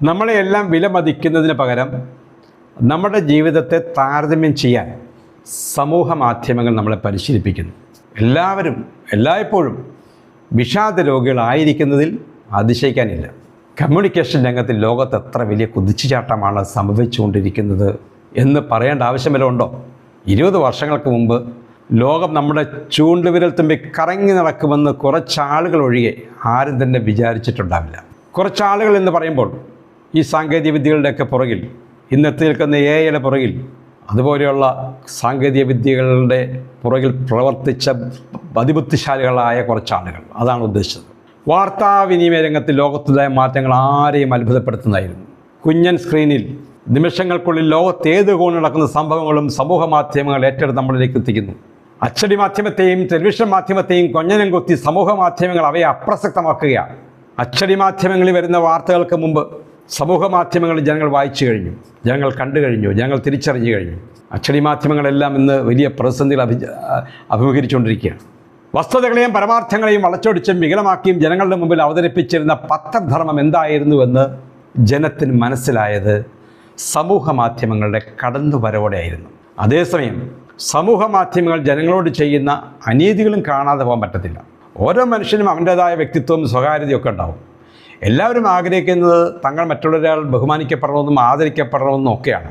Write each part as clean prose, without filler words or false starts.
നമ്മളെയെല്ലാം വിലമതിക്കുന്നതിന് പകരം നമ്മുടെ ജീവിതത്തെ താരതമ്യം ചെയ്യാൻ സമൂഹ മാധ്യമങ്ങൾ നമ്മളെ പരിശീലിപ്പിക്കുന്നു. എല്ലാവരും എല്ലായ്പ്പോഴും വിഷാദ രോഗികളായിരിക്കുന്നതിൽ അതിശയിക്കാനില്ല. കമ്മ്യൂണിക്കേഷൻ രംഗത്തിൽ ലോകത്ത് എത്ര വലിയ കുതിച്ചുചാട്ടമാണ് സംഭവിച്ചുകൊണ്ടിരിക്കുന്നത് എന്ന് പറയേണ്ട ആവശ്യമല്ലോ ഉണ്ടോ? 20 വർഷങ്ങൾക്ക് മുമ്പ് ലോകം നമ്മുടെ ചൂണ്ടുവിരൽ തുമ്പി കറങ്ങി നടക്കുമെന്ന് കുറച്ചാളുകൾ ഒഴികെ ആരും തന്നെ വിചാരിച്ചിട്ടുണ്ടാവില്ല. കുറച്ചാളുകൾ എന്ന് പറയുമ്പോൾ ഈ സാങ്കേതിക വിദ്യകളുടെയൊക്കെ പുറകിൽ, ഇന്നത്തെ നിൽക്കുന്ന AI പുറകിൽ, അതുപോലെയുള്ള സാങ്കേതിക വിദ്യകളുടെ പുറകിൽ പ്രവർത്തിച്ച അതിബുദ്ധിശാലികളായ കുറച്ചാളുകൾ, അതാണ് ഉദ്ദേശിച്ചത്. വാർത്താവിനിമയ രംഗത്തിൽ ലോകത്തുണ്ടായ മാറ്റങ്ങൾ ആരെയും അത്ഭുതപ്പെടുത്തുന്നതായിരുന്നു. കുഞ്ഞൻ സ്ക്രീനിൽ നിമിഷങ്ങൾക്കുള്ളിൽ ലോകത്തേത് കോണിൽ നടക്കുന്ന സംഭവങ്ങളും സമൂഹ മാധ്യമങ്ങൾ ഏറ്റെടുത്ത് നമ്മളിലേക്ക് എത്തിക്കുന്നു. അച്ചടി മാധ്യമത്തെയും ടെലിവിഷൻ മാധ്യമത്തെയും കൊഞ്ഞനം കൊത്തി സമൂഹ മാധ്യമങ്ങൾ അവയെ അപ്രസക്തമാക്കുകയാണ്. അച്ചടി മാധ്യമങ്ങളിൽ വരുന്ന വാർത്തകൾക്ക് മുമ്പ് സമൂഹ മാധ്യമങ്ങളിൽ ജനങ്ങൾ വായിച്ചു കഴിഞ്ഞു, ജനങ്ങൾ കണ്ടു കഴിഞ്ഞു, ജനങ്ങൾ തിരിച്ചറിഞ്ഞു കഴിഞ്ഞു. അച്ചടി മാധ്യമങ്ങളെല്ലാം ഇന്ന് വലിയ പ്രതിസന്ധികൾ അഭിമുഖീകരിച്ചുകൊണ്ടിരിക്കുകയാണ്. വസ്തുതകളെയും പരമാർത്ഥങ്ങളെയും വളച്ചൊടിച്ചും വികലമാക്കിയും ജനങ്ങളുടെ മുമ്പിൽ അവതരിപ്പിച്ചിരുന്ന പത്രധർമ്മം എന്തായിരുന്നുവെന്ന് ജനത്തിന് മനസ്സിലായത് സമൂഹ മാധ്യമങ്ങളുടെ കടന്നുവരവോടെയായിരുന്നു. അതേസമയം സമൂഹ മാധ്യമങ്ങൾ ജനങ്ങളോട് ചെയ്യുന്ന അനീതികളും കാണാതെ പോകാൻ പറ്റത്തില്ല. ഓരോ മനുഷ്യനും അവൻ്റേതായ വ്യക്തിത്വവും സ്വകാര്യതയൊക്കെ ഉണ്ടാവും. എല്ലാവരും ആഗ്രഹിക്കുന്നത് തങ്ങൾ മറ്റുള്ളവരാൾ ബഹുമാനിക്കപ്പെടണമെന്നും ആദരിക്കപ്പെടണമെന്നും ഒക്കെയാണ്.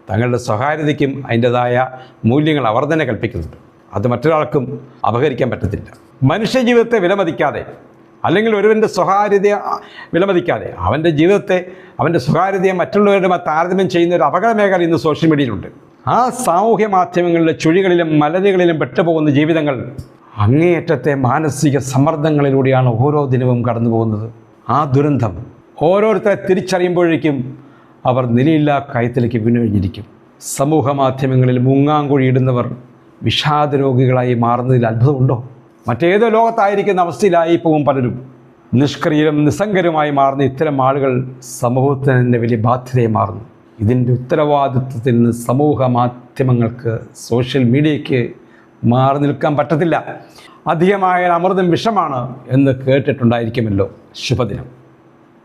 തങ്ങളുടെ സ്വകാര്യതയ്ക്കും അതിൻ്റേതായ മൂല്യങ്ങൾ അവർ തന്നെ കൽപ്പിക്കുന്നുണ്ട്. അത് മറ്റൊരാൾക്കും അപഹരിക്കാൻ പറ്റത്തില്ല. മനുഷ്യജീവിതത്തെ വിലമതിക്കാതെ, അല്ലെങ്കിൽ ഒരുവൻ്റെ സ്വകാര്യതയെ വിലമതിക്കാതെ അവൻ്റെ ജീവിതത്തെ, അവൻ്റെ സ്വകാര്യതയെ മറ്റുള്ളവരുടെ താരതമ്യം ചെയ്യുന്ന ഒരു അപകട മേഖല ഇന്ന് സോഷ്യൽ മീഡിയയിലുണ്ട്. ആ സാമൂഹ്യ മാധ്യമങ്ങളിലെ ചുഴികളിലും മലരുകളിലും പെട്ടുപോകുന്ന ജീവിതങ്ങൾ അങ്ങേയറ്റത്തെ മാനസിക സമ്മർദ്ദങ്ങളിലൂടെയാണ് ഓരോ ദിനവും കടന്നു പോകുന്നത്. ആ ദുരന്തം ഓരോരുത്തരെ തിരിച്ചറിയുമ്പോഴേക്കും അവർ നിലയില്ലാ കയത്തിലേക്ക് വീണുകഴിഞ്ഞിരിക്കും. സമൂഹ മാധ്യമങ്ങളിൽ മുങ്ങാങ്കുഴിയിടുന്നവർ വിഷാദ രോഗികളായി മാറുന്നതിൽ അത്ഭുതമുണ്ടോ? മറ്റേതോ ലോകത്തായിരിക്കുന്ന അവസ്ഥയിലായി പോകും പലരും. നിഷ്ക്രിയരും നിസ്സംഗരുമായി മാറുന്ന ഇത്തരം ആളുകൾ സമൂഹത്തിന് തന്നെ വലിയ ബാധ്യതയെ മാറുന്നു. ഇതിൻ്റെ ഉത്തരവാദിത്വത്തിൽ നിന്ന് സമൂഹ മാധ്യമങ്ങൾക്ക്, സോഷ്യൽ മീഡിയയ്ക്ക് മാറി നിൽക്കാൻ പറ്റത്തില്ല. അധികമായ അമൃതം വിഷമാണ് എന്ന് കേട്ടിട്ടുണ്ടായിരിക്കുമല്ലോ. ശുഭദിനം.